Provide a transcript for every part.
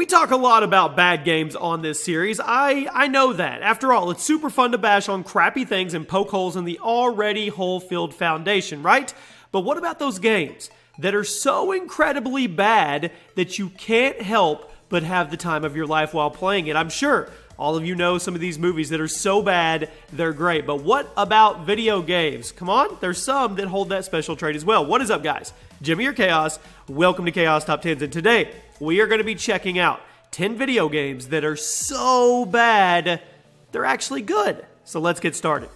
We talk a lot about bad games on this series. I know that. After all, it's super fun to bash on crappy things and poke holes in the already hole-filled foundation, right? But what about those games that are so incredibly bad that you can't help but have the time of your life while playing it? I'm sure all of you know some of these movies that are so bad, they're great. But what about video games? Come on, there's some that hold that special trait as well. What is up, guys? Jimmy or Chaos. Welcome to Chaos Top 10s. And today, we are going to be checking out 10 video games that are so bad, they're actually good. So let's get started.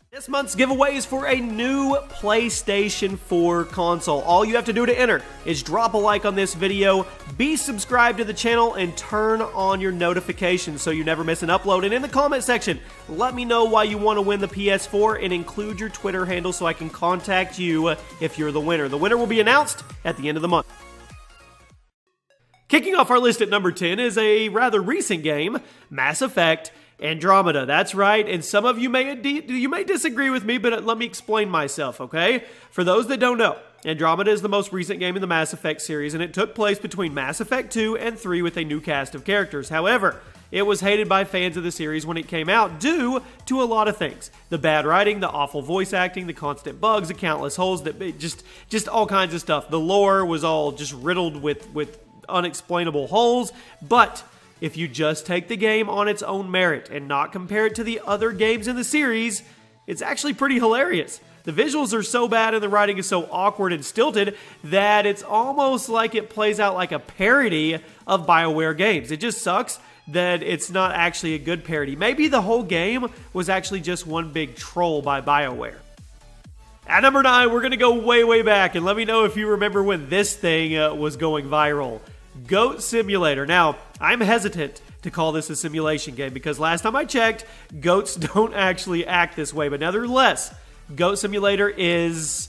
This month's giveaway is for a new PlayStation 4 console. All you have to do to enter is drop a like on this video, be subscribed to the channel, and turn on your notifications so you never miss an upload. And in the comment section, let me know why you want to win the PS4 and include your Twitter handle so I can contact you if you're the winner. The winner will be announced at the end of the month. Kicking off our list at number 10 is a rather recent game, Mass Effect Andromeda. That's right, and some of you may disagree with me, but let me explain myself, okay? For those that don't know, Andromeda is the most recent game in the Mass Effect series, and it took place between Mass Effect 2 and 3 with a new cast of characters. However, it was hated by fans of the series when it came out due to a lot of things. The bad writing, the awful voice acting, the constant bugs, the countless holes, that just all kinds of stuff. The lore was all just riddled with unexplainable holes, but if you just take the game on its own merit and not compare it to the other games in the series, it's actually pretty hilarious. The visuals are so bad and the writing is so awkward and stilted that it's almost like it plays out like a parody of BioWare games. It just sucks that it's not actually a good parody. Maybe the whole game was actually just one big troll by BioWare. At number 9, we're going to go way back, and let me know if you remember when this thing was going viral. Goat Simulator. Now, I'm hesitant to call this a simulation game because last time I checked, goats don't actually act this way, but nevertheless, Goat Simulator is,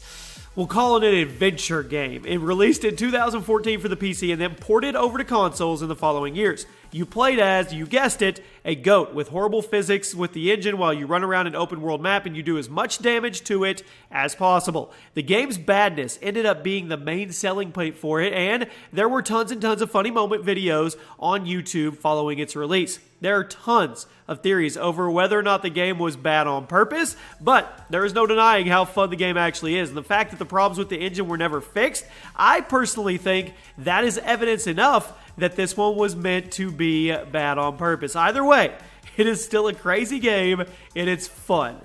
we'll call it an adventure game. It released in 2014 for the PC and then ported over to consoles in the following years. You played as, you guessed it, a goat with horrible physics with the engine while you run around an open world map and you do as much damage to it as possible. The game's badness ended up being the main selling point for it, and there were tons and tons of funny moment videos on YouTube following its release. There are tons of theories over whether or not the game was bad on purpose, but there is no denying how fun the game actually is. And the fact that the problems with the engine were never fixed, I personally think that is evidence enough that this one was meant to be bad on purpose. Either way, it is still a crazy game and it's fun.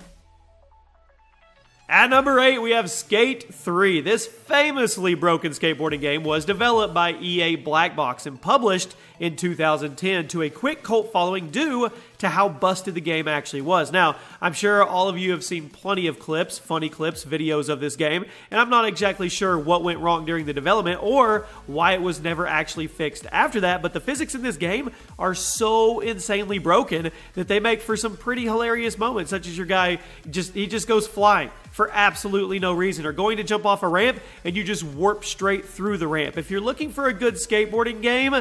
At number 8, we have Skate 3. This famously broken skateboarding game was developed by EA Black Box and published in 2010 to a quick cult following due to how busted the game actually was. Now, I'm sure all of you have seen plenty of clips, funny clips, videos of this game, and I'm not exactly sure what went wrong during the development or why it was never actually fixed after that, but the physics in this game are so insanely broken that they make for some pretty hilarious moments, such as your guy just goes flying for absolutely no reason, or going to jump off a ramp and you just warp straight through the ramp. If you're looking for a good skateboarding game,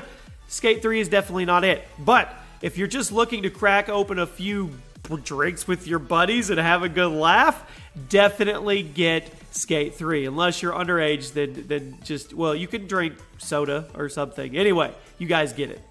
Skate 3 is definitely not it. But if you're just looking to crack open a few drinks with your buddies and have a good laugh, definitely get Skate 3. Unless you're underage, then just, well, you can drink soda or something. Anyway, you guys get it.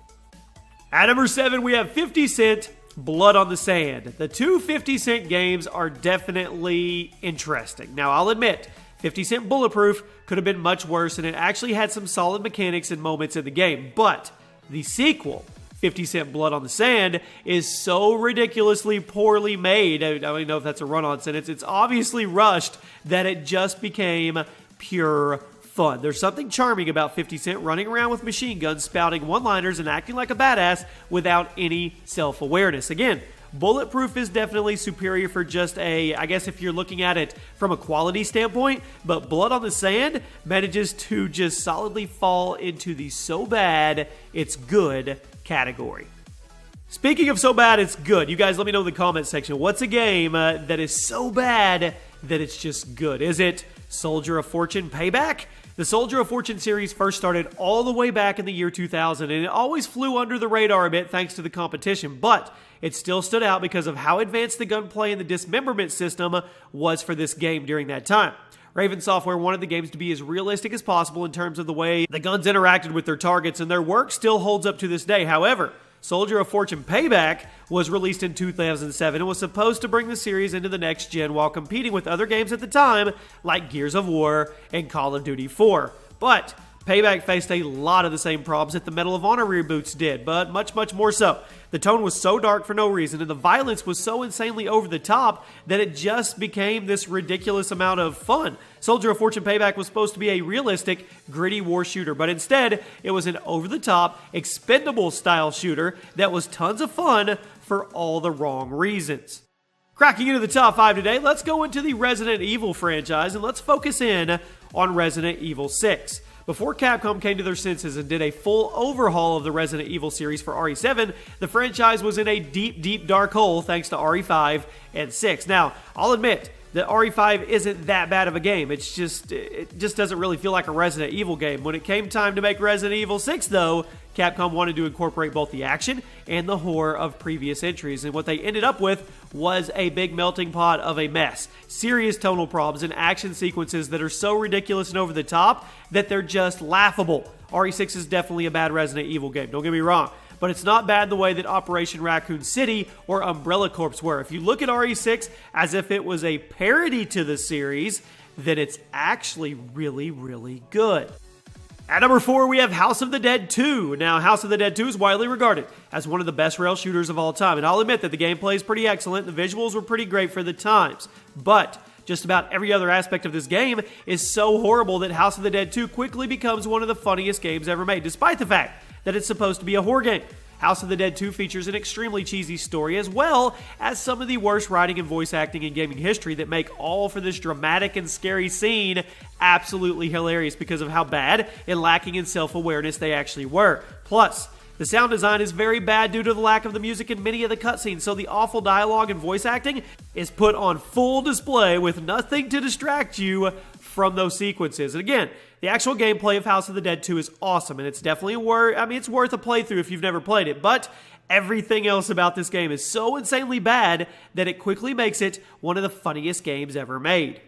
At number 7, we have 50 Cent Blood on the Sand. The two 50 Cent games are definitely interesting. Now, I'll admit, 50 Cent Bulletproof could have been much worse, and it actually had some solid mechanics and moments in the game. But the sequel, 50 Cent Blood on the Sand, is so ridiculously poorly made. I don't even know if that's a run-on sentence. It's obviously rushed that it just became pure fun. There's something charming about 50 Cent running around with machine guns, spouting one-liners, and acting like a badass without any self-awareness. Again, Bulletproof is definitely superior for just I guess if you're looking at it from a quality standpoint, but Blood on the Sand manages to just solidly fall into the so bad it's good category. Speaking of so bad it's good, you guys let me know in the comment section, what's a game that is so bad that it's just good? Is it Soldier of Fortune Payback? The Soldier of Fortune series first started all the way back in the year 2000, and it always flew under the radar a bit thanks to the competition, but it still stood out because of how advanced the gunplay and the dismemberment system was for this game during that time. Raven Software wanted the games to be as realistic as possible in terms of the way the guns interacted with their targets, and their work still holds up to this day. However, Soldier of Fortune Payback was released in 2007 and was supposed to bring the series into the next gen while competing with other games at the time like Gears of War and Call of Duty 4. But Payback faced a lot of the same problems that the Medal of Honor reboots did, but much more so. The tone was so dark for no reason, and the violence was so insanely over the top that it just became this ridiculous amount of fun. Soldier of Fortune Payback was supposed to be a realistic, gritty war shooter, but instead, it was an over-the-top, expendable-style shooter that was tons of fun for all the wrong reasons. Cracking into the top 5 today, let's go into the Resident Evil franchise, and let's focus in on Resident Evil 6. Before Capcom came to their senses and did a full overhaul of the Resident Evil series for RE7, the franchise was in a deep dark hole thanks to RE5 and 6. Now, I'll admit that RE5 isn't that bad of a game. It just doesn't really feel like a Resident Evil game. When it came time to make Resident Evil 6, though, Capcom wanted to incorporate both the action and the horror of previous entries, and what they ended up with was a big melting pot of a mess. Serious tonal problems and action sequences that are so ridiculous and over the top that they're just laughable. RE6 is definitely a bad Resident Evil game, don't get me wrong, but it's not bad the way that Operation Raccoon City or Umbrella Corps were. If you look at RE6 as if it was a parody to the series, then it's actually really good. At number 4, we have House of the Dead 2. Now, House of the Dead 2 is widely regarded as one of the best rail shooters of all time, and I'll admit that the gameplay is pretty excellent, the visuals were pretty great for the times, but just about every other aspect of this game is so horrible that House of the Dead 2 quickly becomes one of the funniest games ever made, despite the fact that it's supposed to be a horror game. House of the Dead 2 features an extremely cheesy story, as well as some of the worst writing and voice acting in gaming history that make all for this dramatic and scary scene absolutely hilarious because of how bad and lacking in self-awareness they actually were. Plus, the sound design is very bad due to the lack of the music in many of the cutscenes, so the awful dialogue and voice acting is put on full display with nothing to distract you from those sequences. And again, the actual gameplay of House of the Dead 2 is awesome, and it's definitely it's worth a playthrough if you've never played it, but everything else about this game is so insanely bad that it quickly makes it one of the funniest games ever made.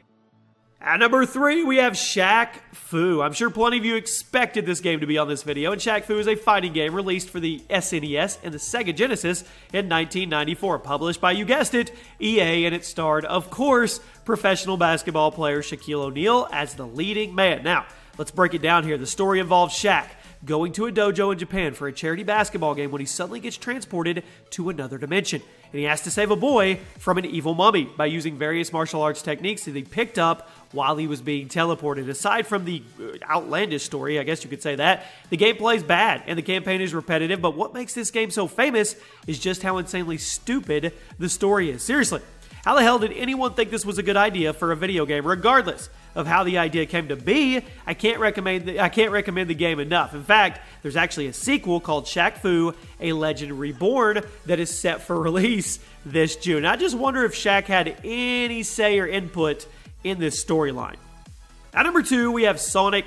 At number 3, we have Shaq Fu. I'm sure plenty of you expected this game to be on this video, and Shaq Fu is a fighting game released for the SNES and the Sega Genesis in 1994, published by, you guessed it, EA, and it starred, of course, professional basketball player Shaquille O'Neal as the leading man. Now, let's break it down here. The story involves Shaq going to a dojo in Japan for a charity basketball game when he suddenly gets transported to another dimension, and he has to save a boy from an evil mummy by using various martial arts techniques that he picked up while he was being teleported. Aside from the outlandish story, I guess you could say that, the gameplay is bad and the campaign is repetitive, but what makes this game so famous is just how insanely stupid the story is. Seriously, how the hell did anyone think this was a good idea for a video game? Regardless of how the idea came to be, I can't recommend the game enough. In fact, there's actually a sequel called Shaq Fu: A Legend Reborn that is set for release this June. I just wonder if Shaq had any say or input in this storyline. At number 2, we have Sonic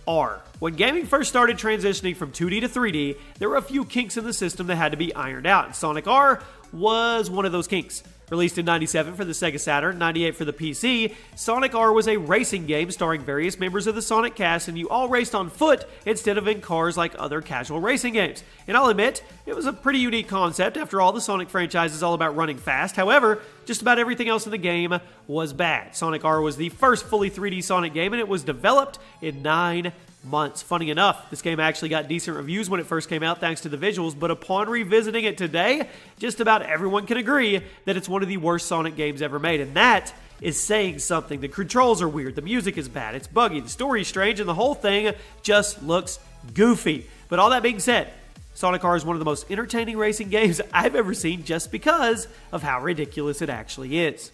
R. When gaming first started transitioning from 2D to 3D, there were a few kinks in the system that had to be ironed out, and Sonic R was one of those kinks. Released in 97 for the Sega Saturn, 98 for the PC, Sonic R was a racing game starring various members of the Sonic cast, and you all raced on foot instead of in cars like other casual racing games. And I'll admit, it was a pretty unique concept. After all, the Sonic franchise is all about running fast. However, just about everything else in the game was bad. Sonic R was the first fully 3D Sonic game, and it was developed in 9 months. Funny enough, this game actually got decent reviews when it first came out thanks to the visuals, but upon revisiting it today, just about everyone can agree that it's one of the worst Sonic games ever made, and that is saying something. The controls are weird, the music is bad, it's buggy, the story is strange, and the whole thing just looks goofy. But all that being said, Sonic R is one of the most entertaining racing games I've ever seen just because of how ridiculous it actually is.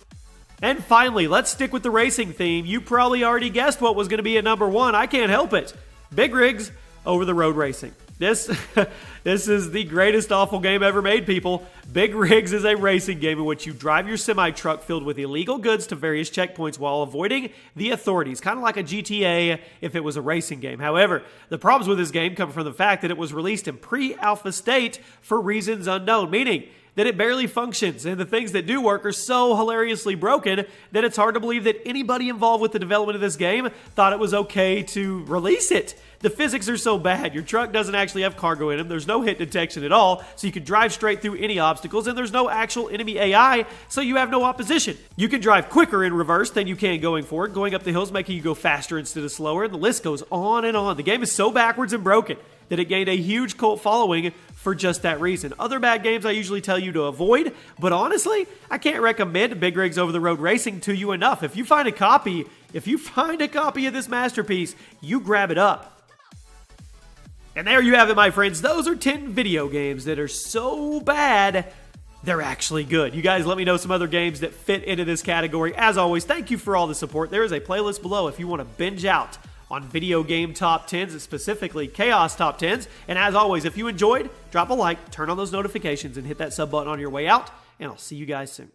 And finally, let's stick with the racing theme. You probably already guessed what was going to be at number 1. I can't help it. Big rigs over the road racing. This this is the greatest awful game ever made, people. Big Rigs is a racing game in which you drive your semi-truck filled with illegal goods to various checkpoints while avoiding the authorities. Kind of like a GTA if it was a racing game. However, the problems with this game come from the fact that it was released in pre-alpha state for reasons unknown, meaning that it barely functions, and the things that do work are so hilariously broken that it's hard to believe that anybody involved with the development of this game thought it was okay to release it. The physics are so bad. Your truck doesn't actually have cargo in them. There's no hit detection at all, so you can drive straight through any obstacles, and there's no actual enemy AI, so you have no opposition. You can drive quicker in reverse than you can going forward, going up the hills making you go faster instead of slower, and the list goes on and on. The game is so backwards and broken that it gained a huge cult following for just that reason. Other bad games I usually tell you to avoid, but honestly, I can't recommend Big Rigs Over the Road Racing to you enough. If you find a copy of this masterpiece, you grab it up. And there you have it, my friends. Those are 10 video games that are so bad, they're actually good. You guys let me know some other games that fit into this category. As always, thank you for all the support. There is a playlist below if you want to binge out on video game top 10s, specifically Chaos top 10s. And as always, if you enjoyed, drop a like, turn on those notifications, and hit that sub button on your way out. And I'll see you guys soon.